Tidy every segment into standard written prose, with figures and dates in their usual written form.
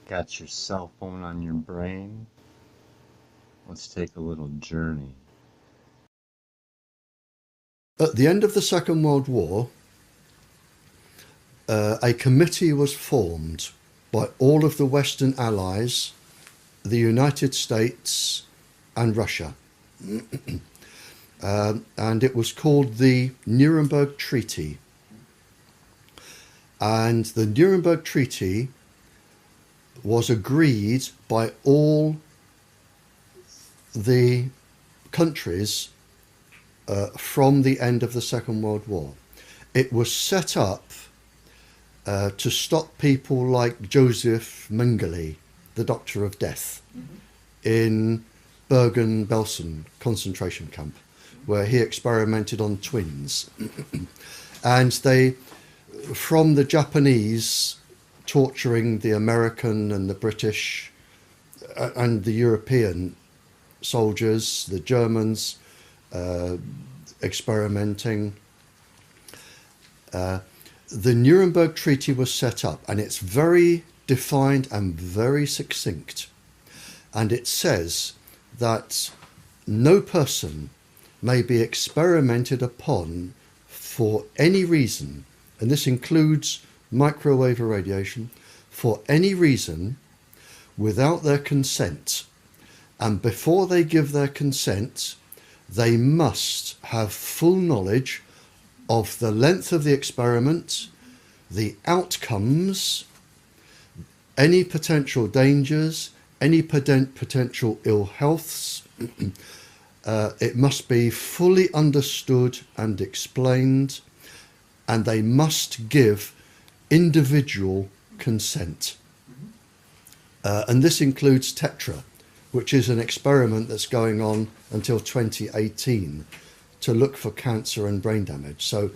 Got your cell phone on your brain? Let's take a little journey. At the end of the Second World War, a committee was formed by all of the Western Allies, the United States and Russia. And it was called the Nuremberg Treaty. And the Nuremberg Treaty was agreed by all the countries from the end of the Second World War. It was set up to stop people like Joseph Mengele, the Doctor of Death, in Bergen-Belsen concentration camp, where he experimented on twins. And they, from the Japanese torturing the American and the British and the European soldiers, the Germans experimenting, the Nuremberg Treaty was set up, and it's very defined and very succinct. And it says that no person may be experimented upon for any reason, and this includes microwave irradiation, for any reason without their consent. And before they give their consent, they must have full knowledge of the length of the experiment, the outcomes, any potential dangers, any potential ill healths. It must be fully understood and explained, and they must give individual consent. And this includes Tetra, which is an experiment that's going on until 2018 to look for cancer and brain damage. So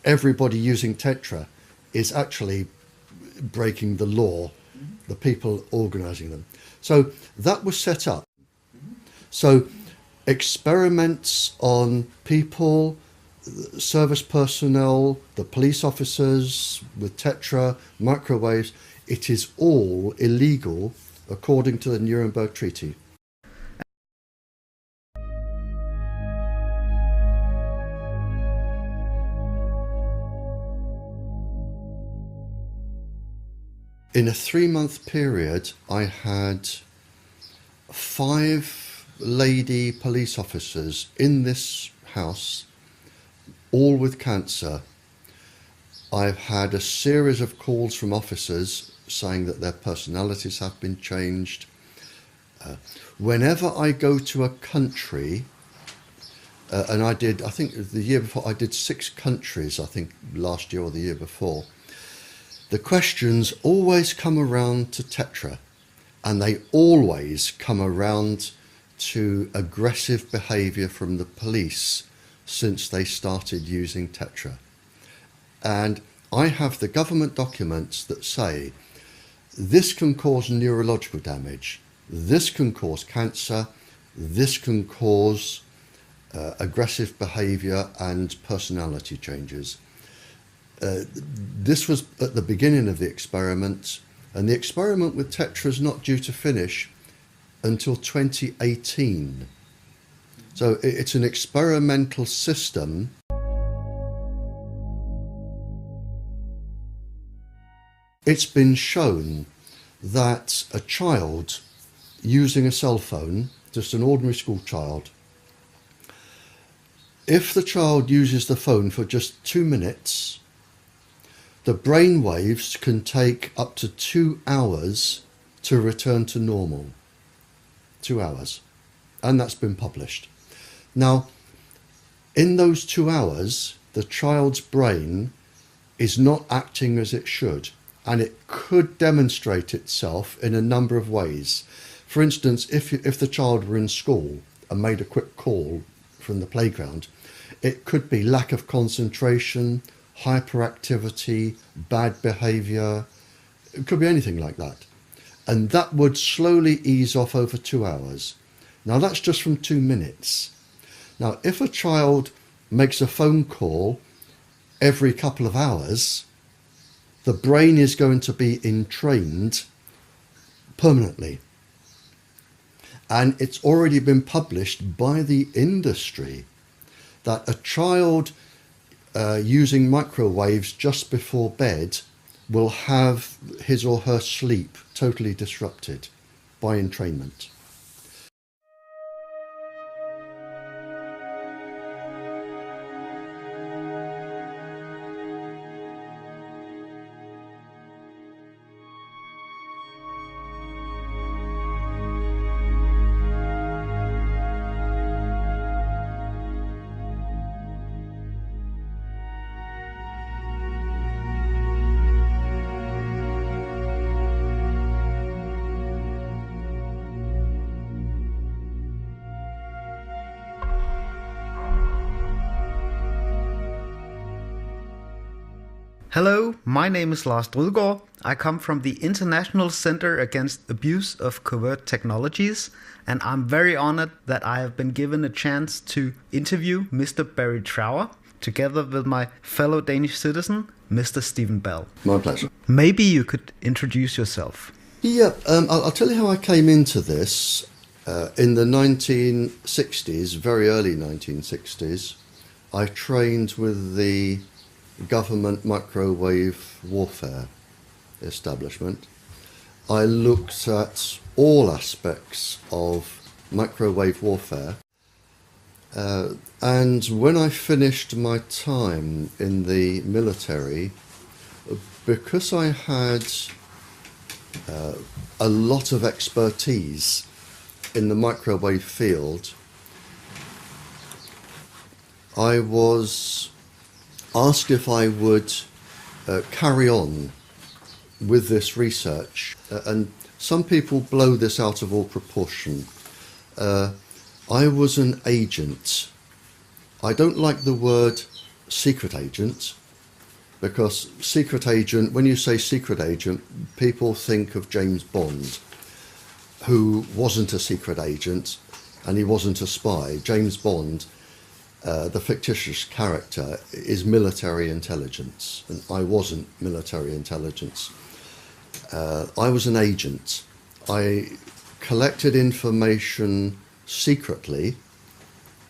everybody using Tetra is actually breaking the law, the people organising them. So that was set up. So experiments on people, service personnel, the police officers with Tetra, microwaves, it is all illegal according to the Nuremberg Treaty. In a 3-month period, I had 5 lady police officers in this house, all with cancer. I've had a series of calls from officers saying that their personalities have been changed. Whenever I go to a country, and I think the year before, I did 6 countries, I think last year or the year before, the questions always come around to Tetra, and they always come around to aggressive behaviour from the police since they started using Tetra. And I have the government documents that say this can cause neurological damage, this can cause cancer, this can cause aggressive behaviour and personality changes. This was at the beginning of the experiment, and the experiment with Tetra is not due to finish until 2018. So it's an experimental system. It's been shown that a child using a cell phone, just an ordinary school child, if the child uses the phone for just 2 minutes, the brain waves can take up to 2 hours to return to normal. 2 hours. And that's been published. Now, in those 2 hours, the child's brain is not acting as it should, and it could demonstrate itself in a number of ways. For instance, if the child were in school and made a quick call from the playground, it could be lack of concentration, hyperactivity, bad behaviour. It could be anything like that. And that would slowly ease off over 2 hours. Now that's just from 2 minutes. Now if a child makes a phone call every couple of hours, the brain is going to be entrained permanently. And it's already been published by the industry that a child using microwaves just before bed will have his or her sleep totally disrupted by entrainment. Hello, my name is Lars Drudgaard. I come from the International Center Against Abuse of Covert Technologies, and I'm very honored that I have been given a chance to interview Mr. Barrie Trower, together with my fellow Danish citizen, Mr. Stephen Bell. My pleasure. Maybe you could introduce yourself. Yeah, I'll tell you how I came into this. In the 1960s, very early 1960s, I trained with the government microwave warfare establishment. I looked at all aspects of microwave warfare, and when I finished my time in the military, because I had a lot of expertise in the microwave field, I was asked if I would carry on with this research, and some people blow this out of all proportion. I was an agent. I don't like the word secret agent, because secret agent, when you say secret agent, people think of James Bond, who wasn't a secret agent and he wasn't a spy. James Bond, the fictitious character, is military intelligence, and I wasn't military intelligence. I was an agent. I collected information secretly,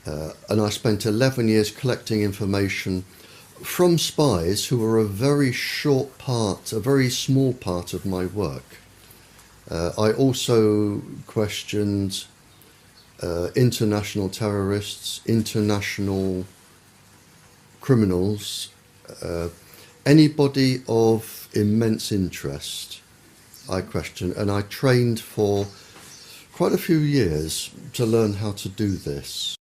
and I spent 11 years collecting information from spies who were a very small part of my work. I also questioned international terrorists, international criminals, anybody of immense interest I questioned, and I trained for quite a few years to learn how to do this.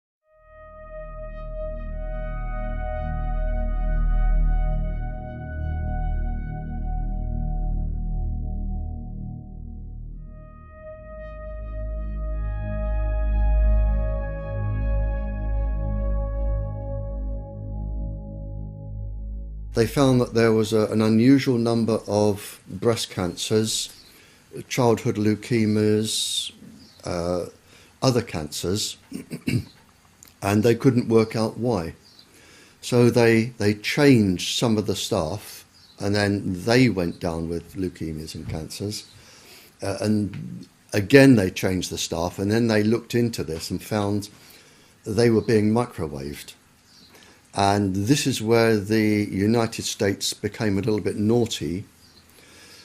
They found that there was an unusual number of breast cancers, childhood leukemias, other cancers, and they couldn't work out why. So they changed some of the staff, and then they went down with leukemias and cancers. And again, they changed the staff, and then they looked into this and found they were being microwaved. And this is where the United States became a little bit naughty.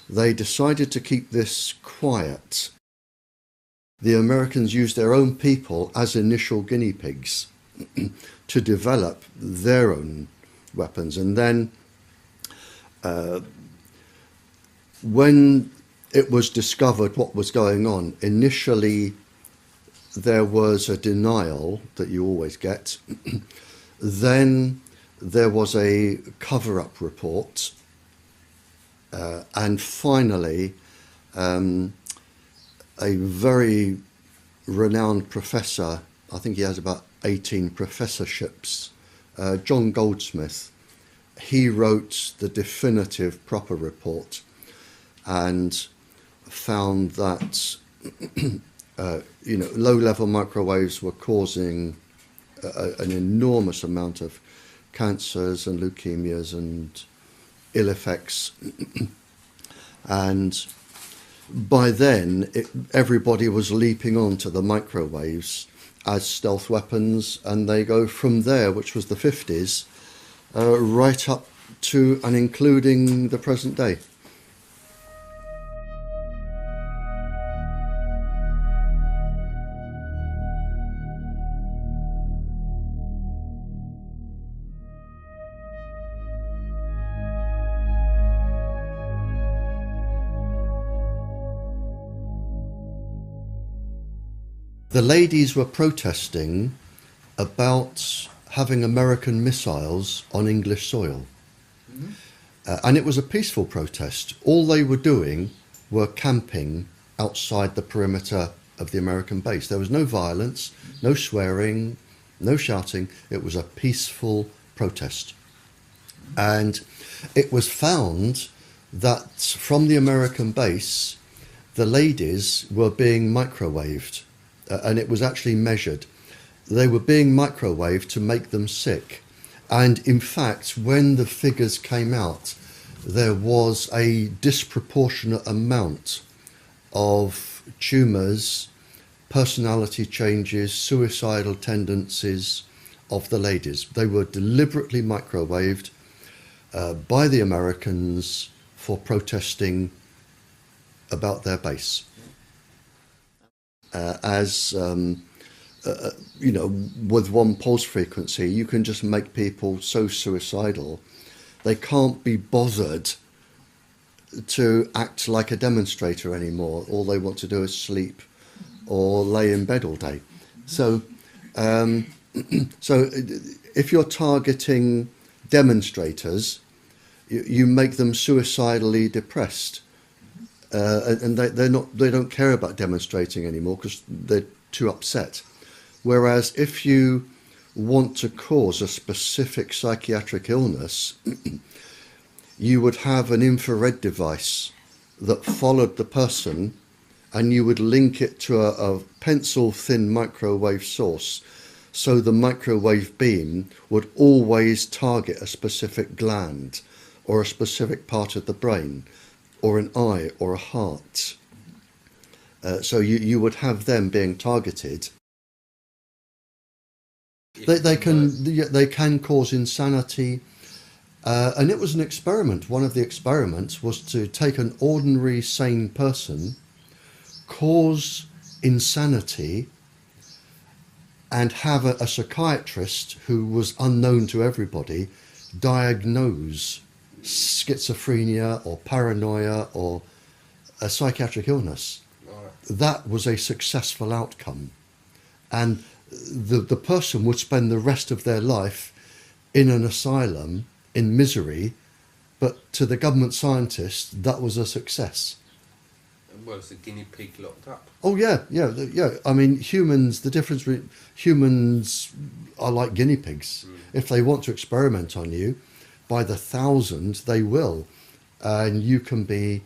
They decided to keep this quiet. The Americans used their own people as initial guinea pigs to develop their own weapons. And then when it was discovered what was going on, initially there was a denial that you always get. Then there was a cover-up report, and finally a very renowned professor, I think he has about 18 professorships, John Goldsmith, he wrote the definitive proper report and found that low-level microwaves were causing an enormous amount of cancers and leukemias and ill effects. And by then, everybody was leaping onto the microwaves as stealth weapons, and they go from there, which was the 50s, right up to and including the present day. The ladies were protesting about having American missiles on English soil. Mm-hmm. And it was a peaceful protest. All they were doing were camping outside the perimeter of the American base. There was no violence, no swearing, no shouting. It was a peaceful protest. And it was found that from the American base, the ladies were being microwaved. And it was actually measured. They were being microwaved to make them sick. And in fact, when the figures came out, there was a disproportionate amount of tumours, personality changes, suicidal tendencies of the ladies. They were deliberately microwaved by the Americans for protesting about their base. With one pulse frequency, you can just make people so suicidal, they can't be bothered to act like a demonstrator anymore. All they want to do is sleep or lay in bed all day. So if you're targeting demonstrators, you make them suicidally depressed. And they don't care about demonstrating anymore because they're too upset. Whereas if you want to cause a specific psychiatric illness, you would have an infrared device that followed the person, and you would link it to a pencil-thin microwave source, so the microwave beam would always target a specific gland or a specific part of the brain, or an eye, or a heart. So you would have them being targeted. They can cause insanity, and it was an experiment. One of the experiments was to take an ordinary sane person, cause insanity, and have a psychiatrist who was unknown to everybody diagnose schizophrenia or paranoia or a psychiatric illness. Right. That was a successful outcome, and the person would spend the rest of their life in an asylum in misery, but to the government scientists that was a success. Well, it's a guinea pig locked up. Oh yeah. I mean, humans, the difference between humans are like guinea pigs. If they want to experiment on you, by the thousand, they will. And you can be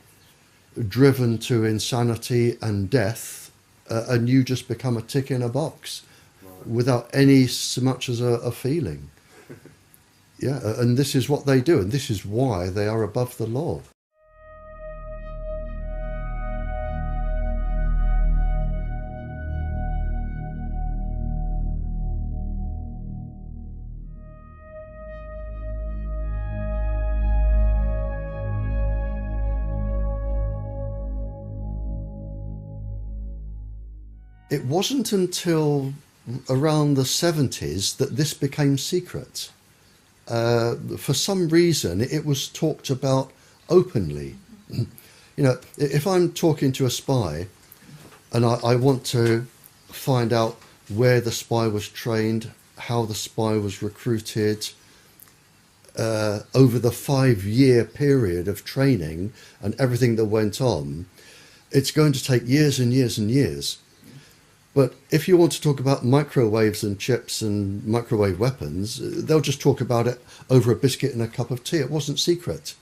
driven to insanity and death, and you just become a tick in a box, right, without any so much as a feeling. Yeah, and this is what they do, and this is why they are above the law. It wasn't until around the 70s that this became secret. For some reason, it was talked about openly. You know, if I'm talking to a spy and I want to find out where the spy was trained, how the spy was recruited, over the 5-year period of training and everything that went on, it's going to take years and years and years. But if you want to talk about microwaves and chips and microwave weapons, they'll just talk about it over a biscuit and a cup of tea. It wasn't secret.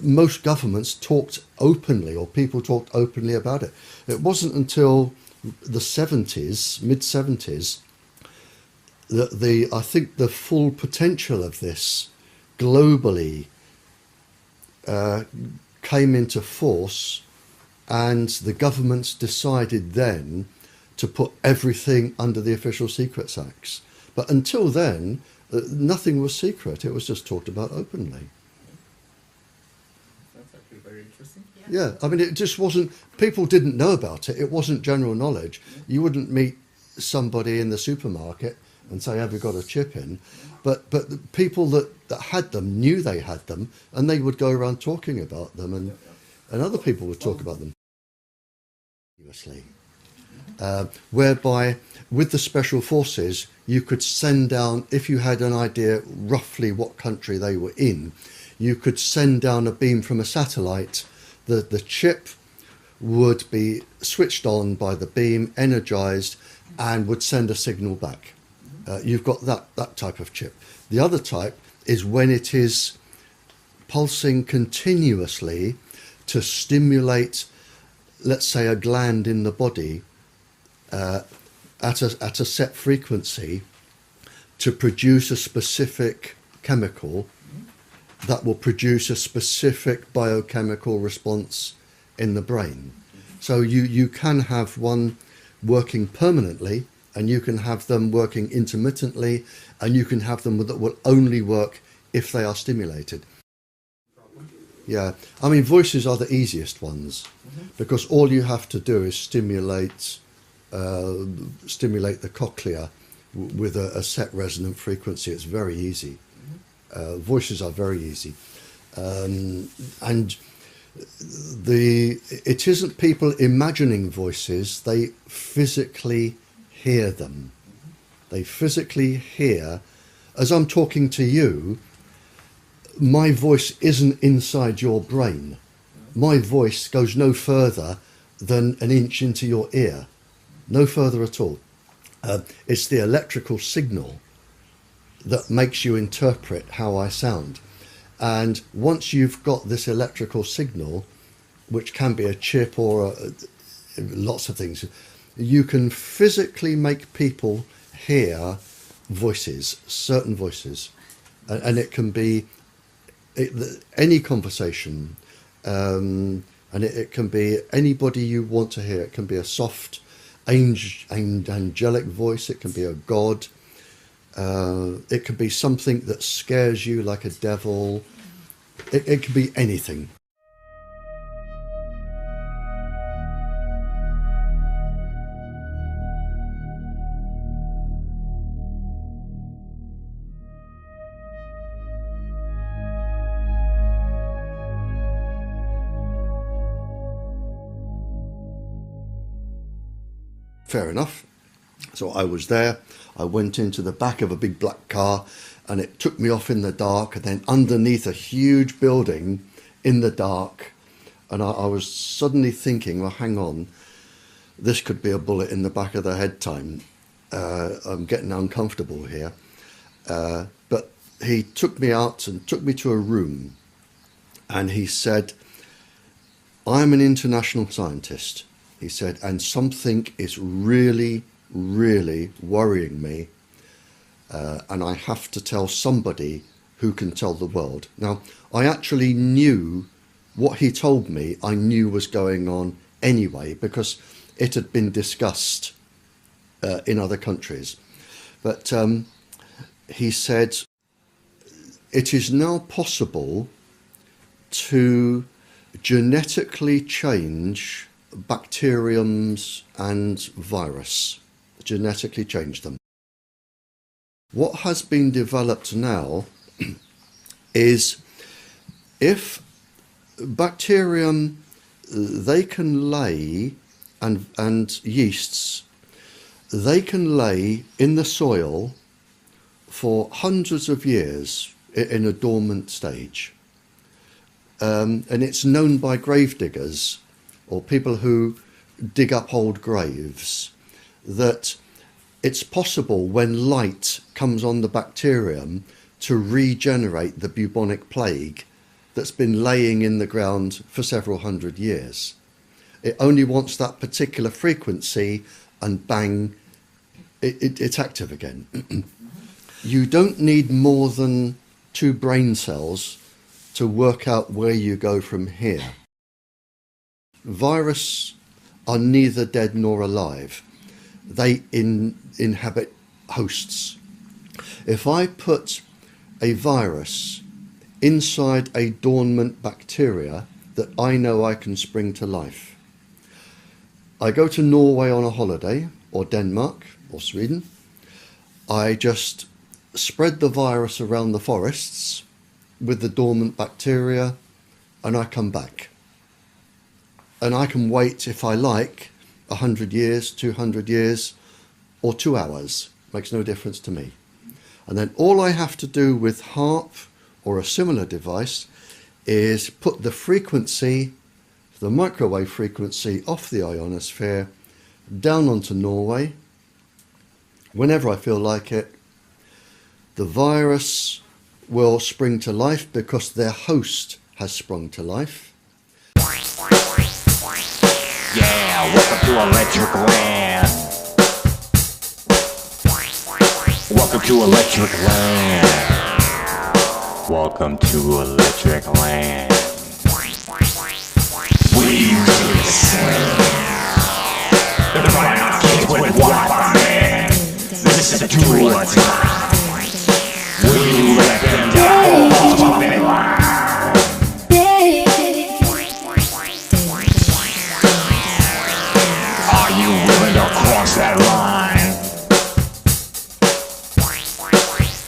Most governments talked openly, or people talked openly about it. It wasn't until the 70s, mid-70s, that I think the full potential of this globally came into force And the governments decided then to put everything under the Official Secrets Acts. But until then, nothing was secret. It was just talked about openly. That's actually very interesting. Yeah, I mean, it just wasn't, people didn't know about it. It wasn't general knowledge. You wouldn't meet somebody in the supermarket and say, have you got a chip in? But the people that had them knew they had them, and they would go around talking about them, and other people would talk about them. Whereby, with the special forces, you could send down, if you had an idea roughly what country they were in, you could send down a beam from a satellite. The chip would be switched on by the beam, energized, and would send a signal back. You've got that type of chip. The other type is when it is pulsing continuously to stimulate, let's say, a gland in the body at a set frequency to produce a specific chemical that will produce a specific biochemical response in the brain. So you can have one working permanently, and you can have them working intermittently, and you can have them that will only work if they are stimulated. Yeah, I mean, voices are the easiest ones, because all you have to do is stimulate the cochlea with a set resonant frequency. It's very easy. Voices are very easy, and it isn't people imagining voices. They physically hear them. They physically hear. As I'm talking to you, my voice isn't inside your brain. My voice goes no further than an inch into your ear, no further at all. It's the electrical signal that makes you interpret how I sound. And once you've got this electrical signal, which can be a chip or lots of things, you can physically make people hear voices, certain voices. And it can be any conversation, and it can be anybody you want to hear. It can be a soft, angelic voice. It can be a god. It can be something that scares you, like a devil. It can be anything. Fair enough. So I was there. I went into the back of a big black car, and it took me off in the dark, and then underneath a huge building in the dark. And I was suddenly thinking, well, hang on, this could be a bullet in the back of the head time. I'm getting uncomfortable here. But he took me out and took me to a room, and he said, I'm an international scientist. He said, and something is really, really worrying me, and I have to tell somebody who can tell the world. Now, I actually knew what he told me, I knew was going on anyway, because it had been discussed in other countries. But he said, it is now possible to genetically change bacteriums and virus, genetically change them. What has been developed now is if bacterium, they can lay, and yeasts, they can lay in the soil for hundreds of years in a dormant stage. And it's known by grave diggers or people who dig up old graves that it's possible when light comes on the bacterium to regenerate the bubonic plague that's been laying in the ground for several hundred years. It only wants that particular frequency and bang, it's active again. You don't need more than 2 brain cells to work out where you go from here. Viruses are neither dead nor alive. They inhabit hosts. If I put a virus inside a dormant bacteria that I know I can spring to life, I go to Norway on a holiday, or Denmark, or Sweden. I just spread the virus around the forests with the dormant bacteria, and I come back. And I can wait, if I like, 100 years, 200 years, or 2 hours. Makes no difference to me. And then all I have to do with HAARP or a similar device is put the frequency, the microwave frequency, off the ionosphere down onto Norway whenever I feel like it. The virus will spring to life because their host has sprung to life. Yeah, welcome to Electric Land. Welcome to Electric Land. Welcome to Electric Land. We do the same. They're running our kids with Wi-Fi, man. This is a two-or time. Will you let them die? Oh, man. Are you willing to cross that line?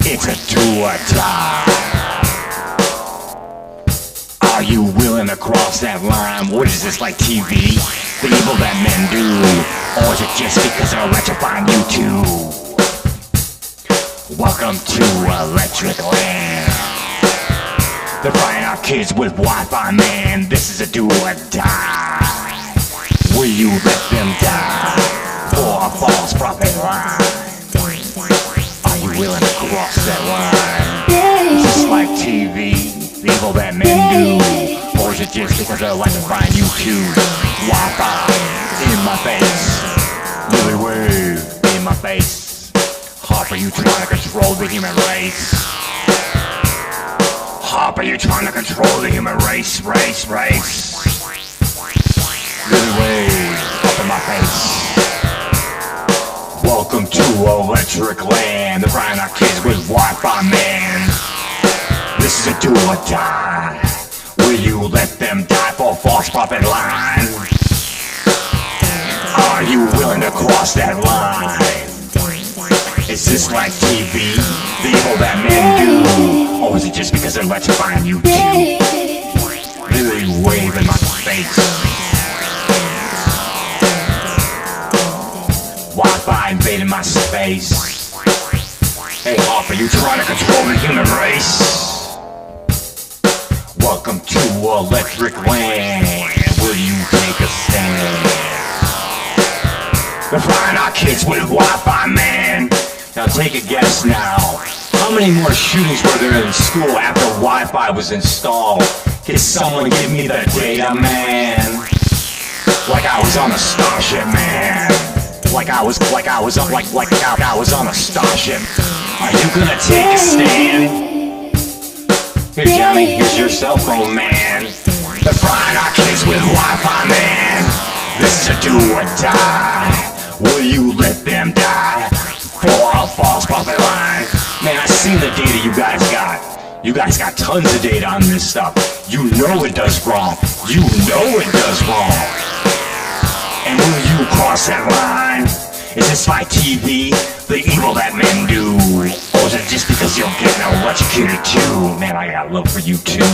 It's a do or die. Are you willing to cross that line? What is this, like TV? The evil that men do? Or is it just because they're electrifying you too? Welcome to Electric Land. They're frying our kids with Wi-Fi, man. This is a do or die. Will you let them die for a false profit line? Are you willing to cross that line? Is this like TV? The evil that men do? Or is it just because they're electrifying you too? Wi-Fi in my face. Lily Wave in my face. HAARP, are you trying to control the human race? HAARP, are you trying to control the human race? Race. Lily Wave up in my face. Welcome to Electric Land. They're frying our kids with Wi-Fi, man. This is a do or die. Will you let them die for a false profit line? Are you willing to cross that line? Is this like TV? The evil that men do? Or is it just because they're electrifying you too? Really wave in my face. Wi-Fi invading my space. Hey HAARP, are you trying to control the human race? Welcome to Electric Land. Will you take a stand? They're frying our kids with Wi-Fi, man. Now take a guess now. How many more shootings were there in school after Wi-Fi was installed? Can someone give me the data, man? Like I was on a starship, man. Like I was on a starship. Are you gonna take a stand? Here, Johnny, here's your cell phone, man. They're frying our kids with Wi-Fi, man. This is a do or die. Will you let them die for a false profit line? Man, I seen the data you guys got. You guys got tons of data on this stuff. You know it does wrong. You know it does wrong. And will you cross that line? Is this like TV? The evil that men do? Or is it just because you're getting electrocuted too? Man, I got love for you too.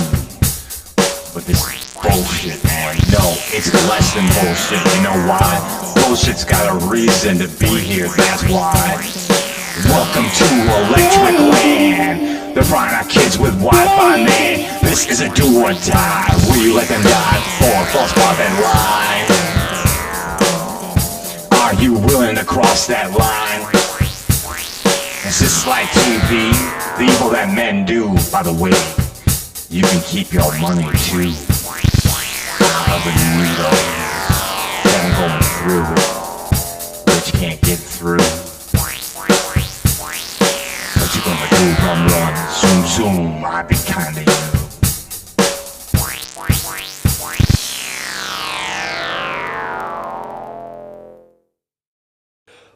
But this is bullshit, man. No, it's less than bullshit. You know why? Bullshit's got a reason to be here, that's why. Welcome to Electric Land. They're frying our kids with Wi-Fi, man. This is a do or die. Will you let them die for a false profit line? Are you willing to cross that line? Is this like TV? The evil that men do? By the way, you can keep your money too. Out the needle. Them going through it. But you can't get through. What you gonna do? Run. Zoom. I be kinda you.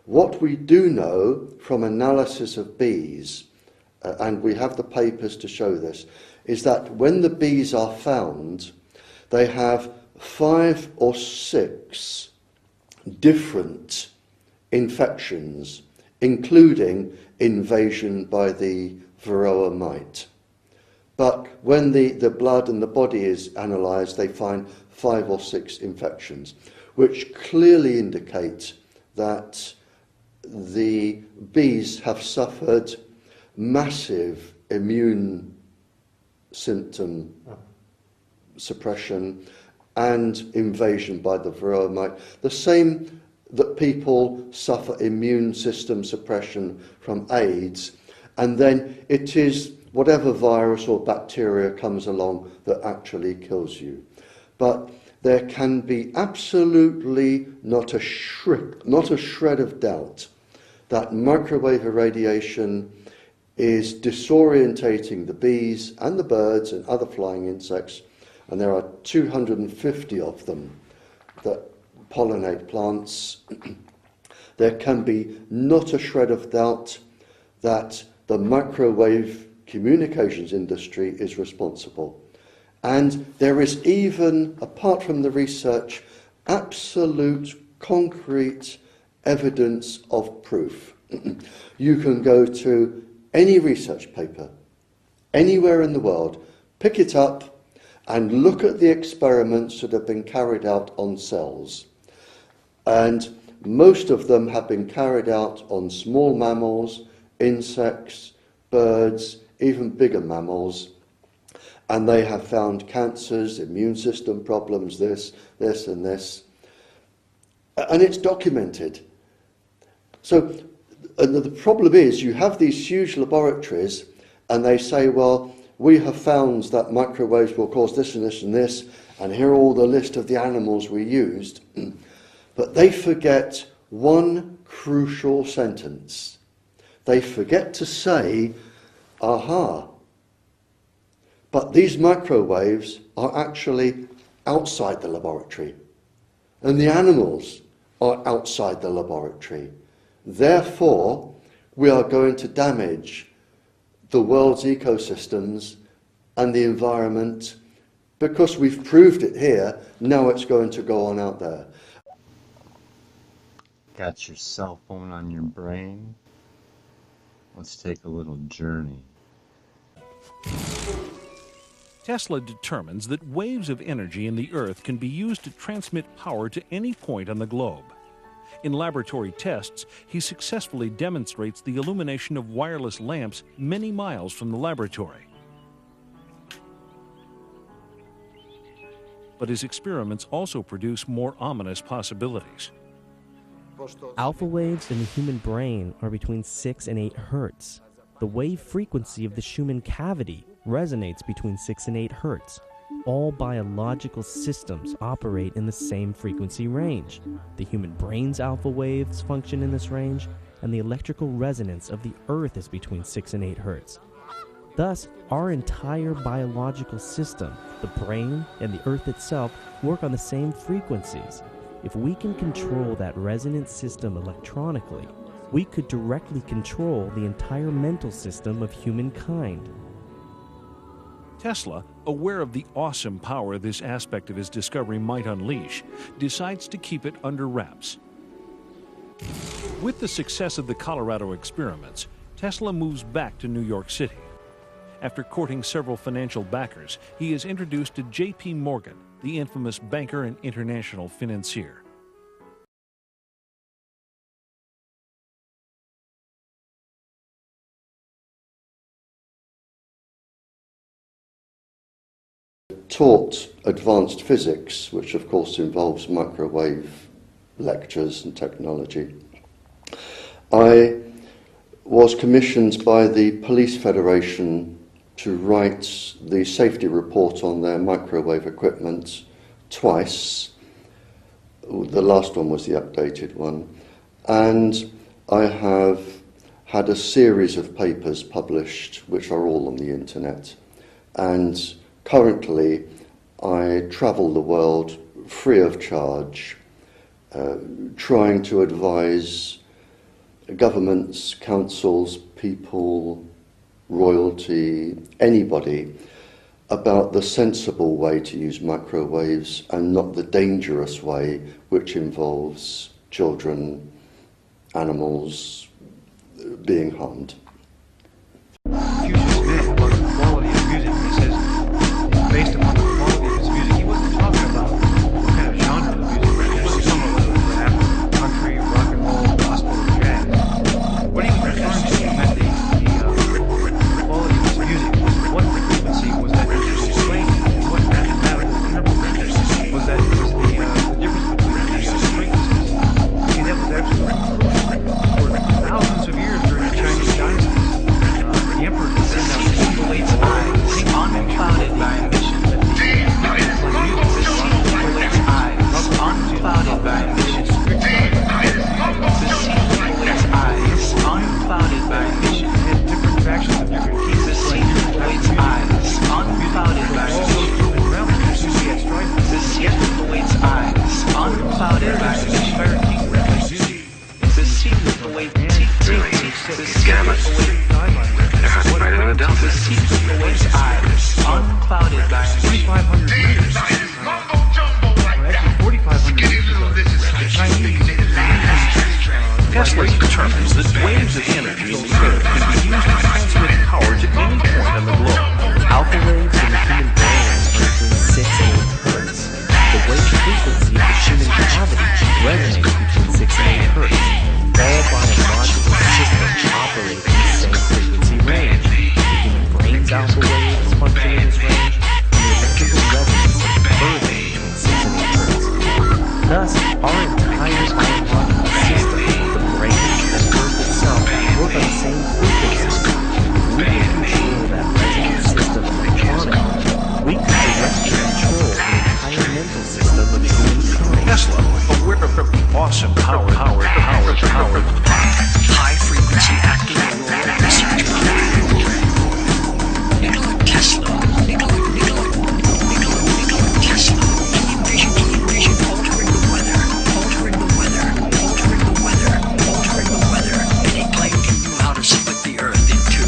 What we do know from analysis of bees, and we have the papers to show this, is that when the bees are found, they have 5 or 6 different infections, including invasion by the varroa mite. But when the blood and the body is analysed, they find 5 or 6 infections, which clearly indicate that the bees have suffered massive immune symptom suppression and invasion by the varroa mite. The same that people suffer immune system suppression from AIDS, and then it is whatever virus or bacteria comes along that actually kills you. But there can be absolutely not a shred of doubt that microwave irradiation is disorientating the bees and the birds and other flying insects, and there are 250 of them that pollinate plants. There can be not a shred of doubt that the microwave communications industry is responsible. And there is even, apart from the research, absolute concrete evidence of proof. You can go to any research paper, anywhere in the world, pick it up and look at the experiments that have been carried out on cells. And most of them have been carried out on small mammals, insects, birds, even bigger mammals. And they have found cancers, immune system problems, this, and this. And it's documented. So the problem is you have these huge laboratories and they say, well, we have found that microwaves will cause this and this and this, and here are all the list of the animals we used. But they forget one crucial sentence. They forget to say, aha, but these microwaves are actually outside the laboratory, and the animals are outside the laboratory. Therefore, we are going to damage the world's ecosystems and the environment because we've proved it here, now it's going to go on out there. Got your cell phone on your brain? Let's take a little journey. Tesla determines that waves of energy in the Earth can be used to transmit power to any point on the globe. In laboratory tests, he successfully demonstrates the illumination of wireless lamps many miles from the laboratory. But his experiments also produce more ominous possibilities. Alpha waves in the human brain are between 6 and 8 hertz. The wave frequency of the Schumann cavity resonates between 6 and 8 hertz. All biological systems operate in the same frequency range. The human brain's alpha waves function in this range, and the electrical resonance of the Earth is between 6 and 8 hertz. Thus, our entire biological system, the brain and the Earth itself, work on the same frequencies. If we can control that resonance system electronically, we could directly control the entire mental system of humankind. Tesla, aware of the awesome power this aspect of his discovery might unleash, decides to keep it under wraps. With the success of the Colorado experiments, Tesla moves back to New York City. After courting several financial backers, he is introduced to J.P. Morgan, the infamous banker and international financier. Taught advanced physics, which of course involves microwave lectures and technology. I was commissioned by the Police Federation to write the safety report on their microwave equipment twice. The last one was the updated one. And I have had a series of papers published, which are all on the internet. And currently, I travel the world free of charge, trying to advise governments, councils, people, royalty, anybody, about the sensible way to use microwaves and not the dangerous way, which involves children, animals being harmed. Fuchsia's about the quality of music. He says it's based upon the quality of his music. He wasn't talking about what kind of genre of music. He wasn't talking about whether it was rap, country, rock and roll, gospel, or jazz. What he was referring to, he meant the quality of his music. What frequency was that he was playing? What mathematical interval was that? Was the difference between the frequencies? See, that was absolutely crucial. For thousands of years during the Chinese dynasty, the emperor could send out stimulates eyes unclouded by ambition. Unclouded by ambition. Unclouded by ambition. Had different factions of different kings. The stimulates eyes unclouded by ambition. The stimulates eyes unclouded by ambition. The stimulates There hasn't been an adult. the stimulates eyes unclouded by ambition. 2,500 years. Actually, 4,500 years ago, the Chinese Tesla determines that waves of energy in the air can be used to transmit power to any point on the globe. Alpha waves in the human brain are between 6 and 8 hertz. The wave frequency of the human cavity resonates between 6 and 8 hertz. All biological systems operate in the same frequency range. The human brain's alpha waves function in this range, and the electrical resonance of the further between 6 and 8 hertz. Thus, our entire biological system, the brain and Earth itself, work on the same frequency. We can control that resonance system electronically. We can directly control the entire mental system of humankind. Tesla, aware of the awesome power. High frequency activating research Nikola Tesla. Can you envision altering the weather? And he claimed he knew how to split the earth in two.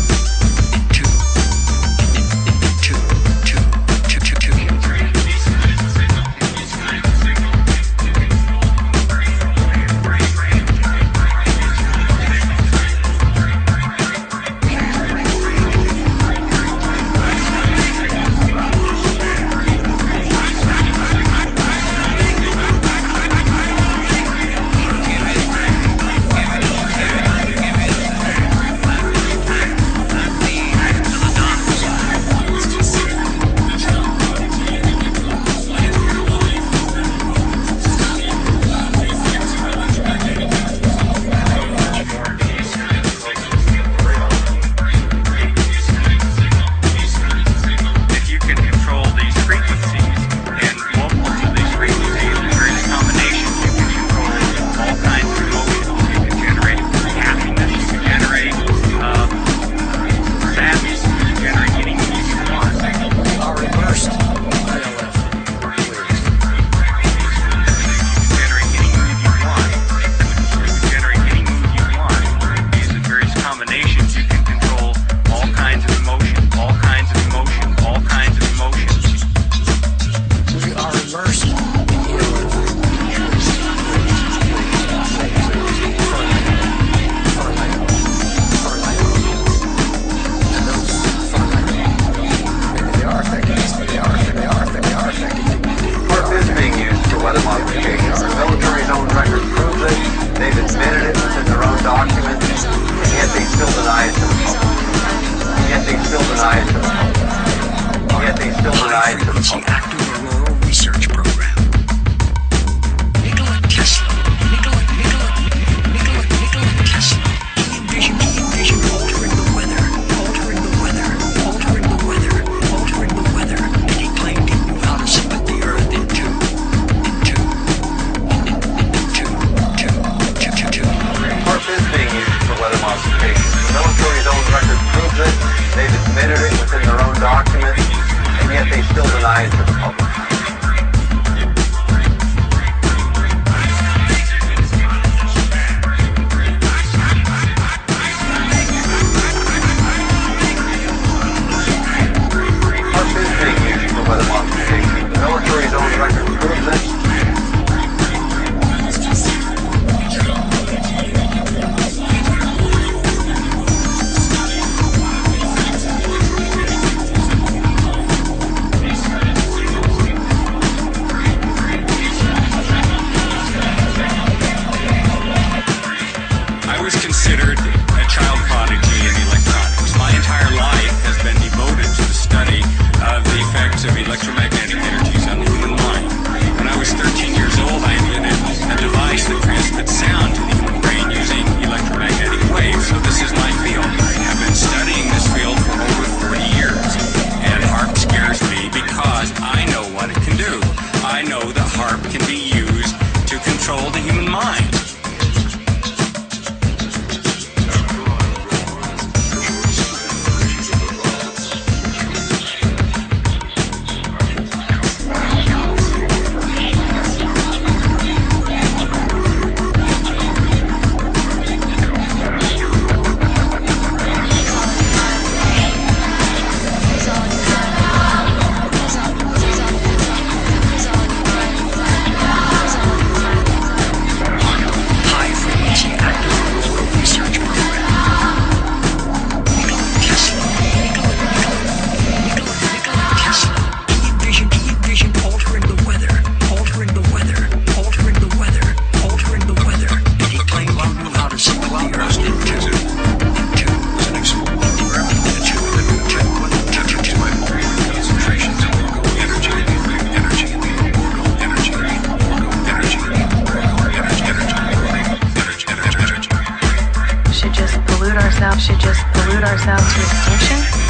should just pollute ourselves to extinction?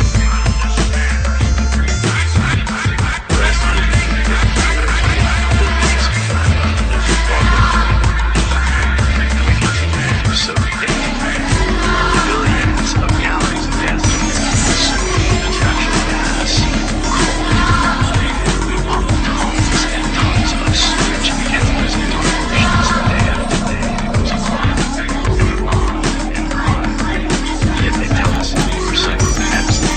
Yet they tell us we're so absolutely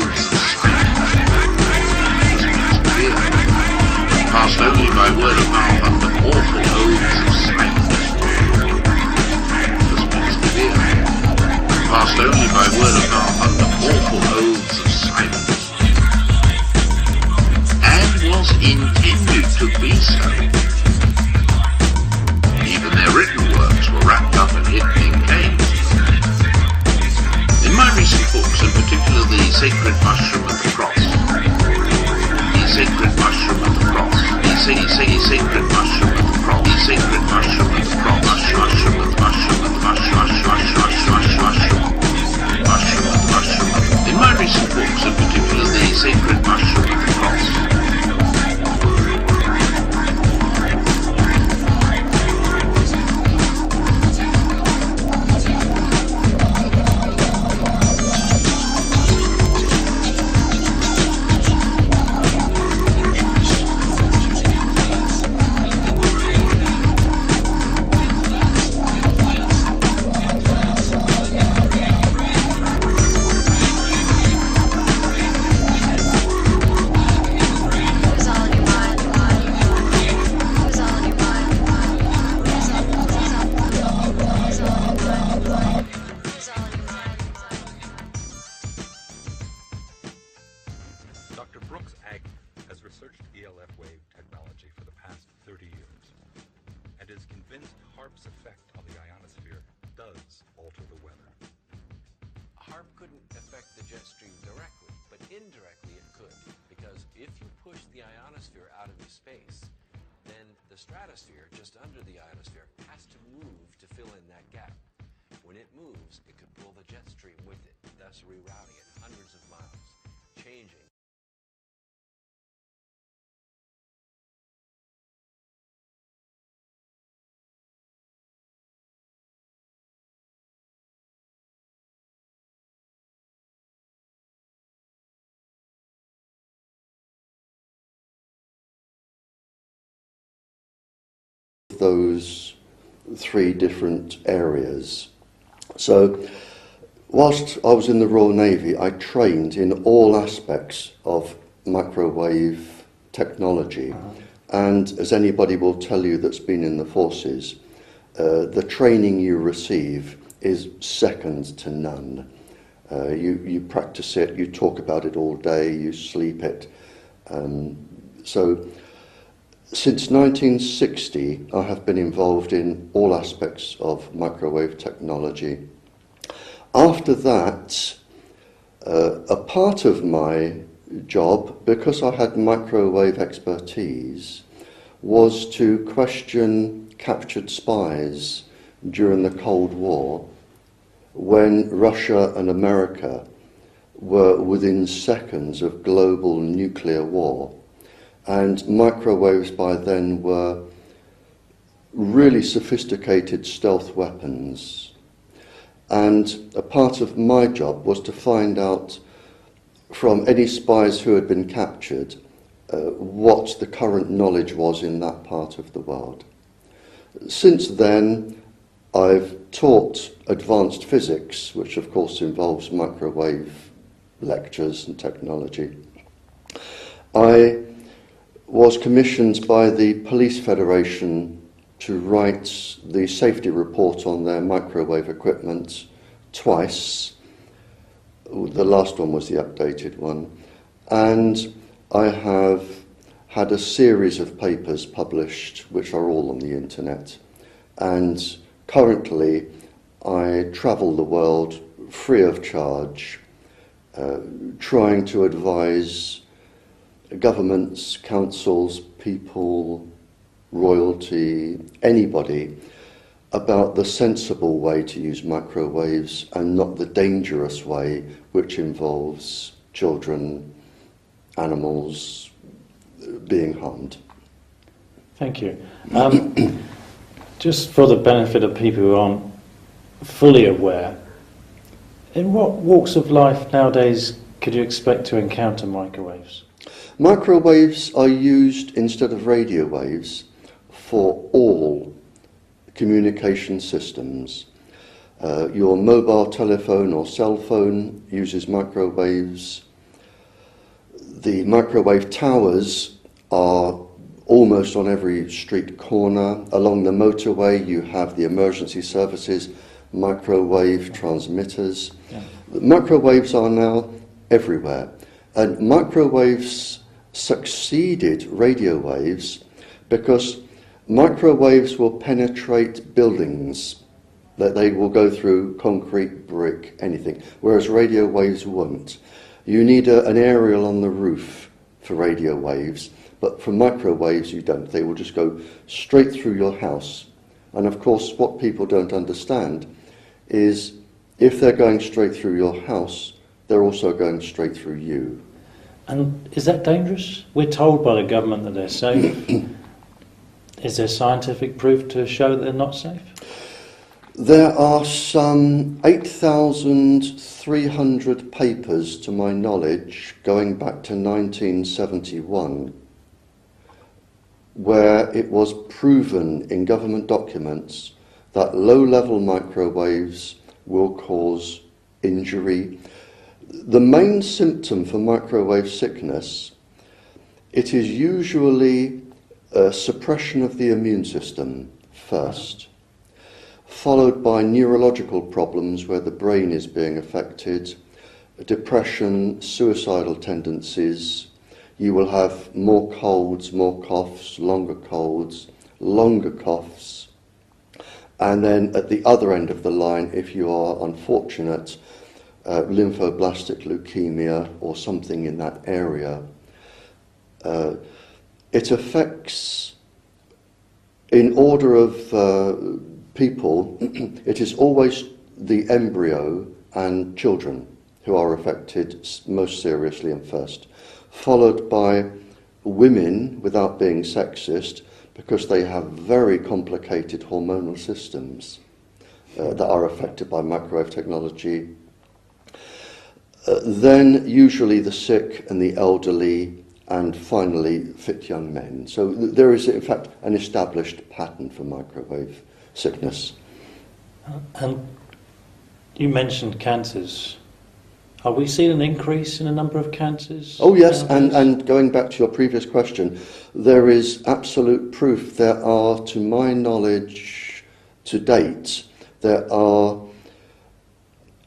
oaths of silence. Passed only by word of mouth under awful oaths of silence. Passed only by word of mouth under awful oaths of silence. And was intended to be so. Even their written works were wrapped up and hidden in caves. In my recent books, in particular the Sacred Mushroom of the Cross, the Sacred Mushroom of the Cross, the Sacred Mushroom of the Cross, the Sacred Mushroom of the Cross, mushroom of the mushroom of the mushroom, mushroom of the mushroom. In my recent books, in particular the Sacred Mushroom of the Cross, stratosphere just under the ionosphere has to move to fill in that gap. When it moves, it could pull the jet stream with it, thus rerouting it hundreds of miles, changing. Those three different areas. So whilst I was in the Royal Navy, I trained in all aspects of microwave technology. And as anybody will tell you that's been in the forces, the training you receive is second to none. You practice it, you talk about it all day, you sleep it. So since 1960, I have been involved in all aspects of microwave technology. After that, a part of my job, because I had microwave expertise, was to question captured spies during the Cold War, when Russia and America were within seconds of global nuclear war. And microwaves by then were really sophisticated stealth weapons. And a part of my job was to find out from any spies who had been captured what the current knowledge was in that part of the world. Since then, I've taught advanced physics, which of course involves microwave lectures and technology. I was commissioned by the Police Federation to write the safety report on their microwave equipment twice. The last one was the updated one. And I have had a series of papers published, which are all on the internet. And currently, I travel the world free of charge, trying to advise governments, councils, people, royalty, anybody, about the sensible way to use microwaves and not the dangerous way, which involves children, animals being harmed. Thank you. Just for the benefit of people who aren't fully aware, in what walks of life nowadays could you expect to encounter microwaves? Microwaves are used instead of radio waves for all communication systems. Your mobile telephone or cell phone uses microwaves. The microwave towers are almost on every street corner. Along the motorway, you have the emergency services, microwave transmitters. Yeah. Microwaves are now everywhere, and microwaves succeeded radio waves because microwaves will penetrate buildings, that they will go through concrete, brick, anything, whereas radio waves won't. You need an aerial on the roof for radio waves, but for microwaves you don't. They will just go straight through your house. And of course, what people don't understand is if they're going straight through your house, they're also going straight through you. And is that dangerous? We're told by the government that they're safe. Is there scientific proof to show that they're not safe? There are some 8,300 papers, to my knowledge, going back to 1971, where it was proven in government documents that low-level microwaves will cause injury. The main symptom for microwave sickness, it is usually a suppression of the immune system first, followed by neurological problems where the brain is being affected, depression, suicidal tendencies. You will have more colds, more coughs, longer coughs, and then at the other end of the line, if you are unfortunate, lymphoblastic leukemia or something in that area. It affects, in order of people, it is always the embryo and children who are affected most seriously and first, followed by women, without being sexist, because they have very complicated hormonal systems that are affected by microwave technology. Then usually the sick and the elderly, and finally fit young men. So there is in fact an established pattern for microwave sickness. And you mentioned cancers. Are we seeing an increase in the number of cancers? Oh yes, and going back to your previous question, there is absolute proof. There are, to my knowledge, to date, there are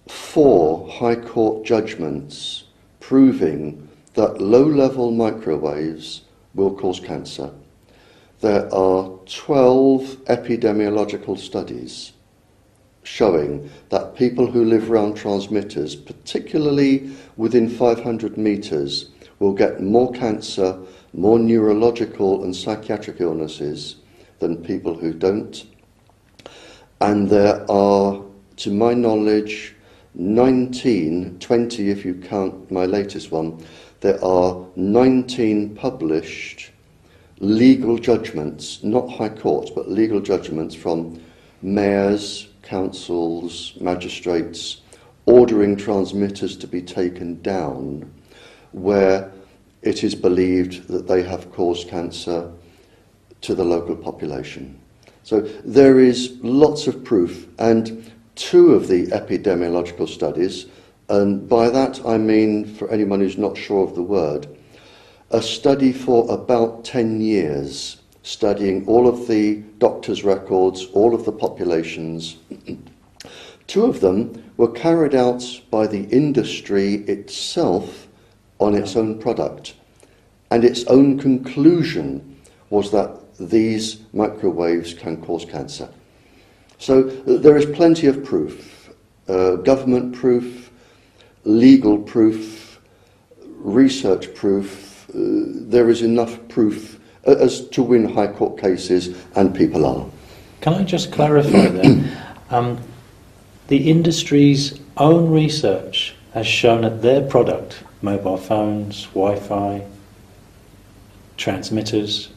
4 High Court judgments proving that low-level microwaves will cause cancer. There are 12 epidemiological studies showing that people who live around transmitters, particularly within 500 meters, will get more cancer, more neurological and psychiatric illnesses than people who don't. And there are, to my knowledge, 20 if you count my latest one, there are 19 published legal judgments, not high courts, but legal judgments from mayors, councils, magistrates, ordering transmitters to be taken down, where it is believed that they have caused cancer to the local population. So there is lots of proof, and 2 of the epidemiological studies, and by that I mean, for anyone who's not sure of the word, a study for about 10 years, studying all of the doctors' records, all of the populations. 2 of them were carried out by the industry itself on its own product, and its own conclusion was that these microwaves can cause cancer. So there is plenty of proof, government proof, legal proof, research proof. There is enough proof as to win high court cases, and people are. Can I just clarify then? The industry's own research has shown that their product, mobile phones, Wi-Fi, transmitters,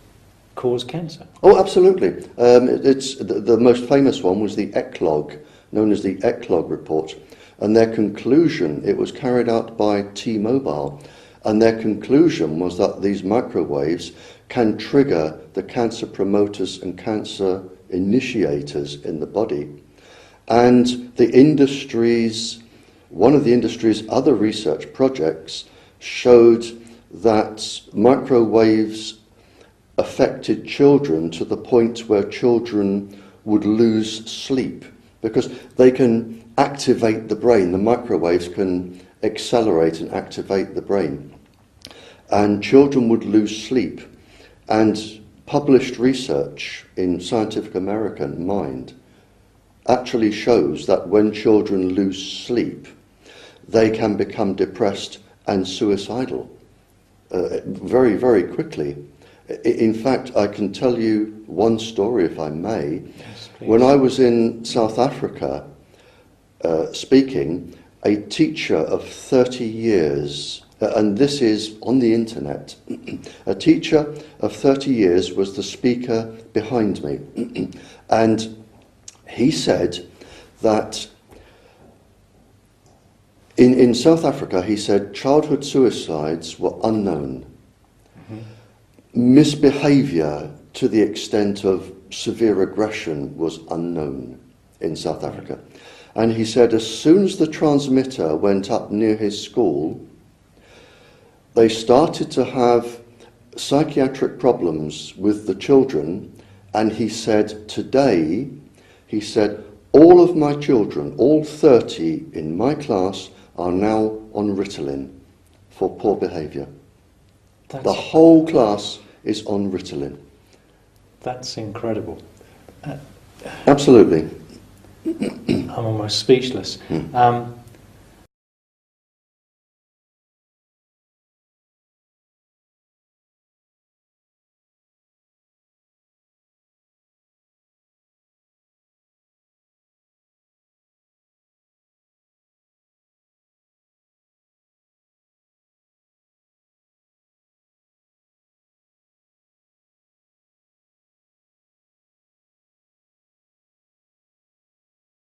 cause cancer. Oh, absolutely. It's the most famous one was the ECLOG, known as the ECLOG report, and their conclusion, it was carried out by T-Mobile, and their conclusion was that these microwaves can trigger the cancer promoters and cancer initiators in the body. And the industry's, one of the industry's other research projects showed that microwaves affected children to the point where children would lose sleep, because they can activate the brain. The microwaves can accelerate and activate the brain. And children would lose sleep. And published research in Scientific American Mind actually shows that when children lose sleep, they can become depressed and suicidal very, very quickly. In fact, I can tell you one story, if I may. Yes, when I was in South Africa speaking, a teacher of 30 years, and this is on the internet, a teacher of 30 years was the speaker behind me. And he said that in South Africa, he said childhood suicides were unknown. Misbehaviour to the extent of severe aggression was unknown in South Africa. And he said as soon as the transmitter went up near his school, they started to have psychiatric problems with the children. And he said, today, he said, all of my children, all 30 in my class, are now on Ritalin for poor behaviour. The whole class is on Ritalin. That's incredible. Absolutely. I'm almost speechless.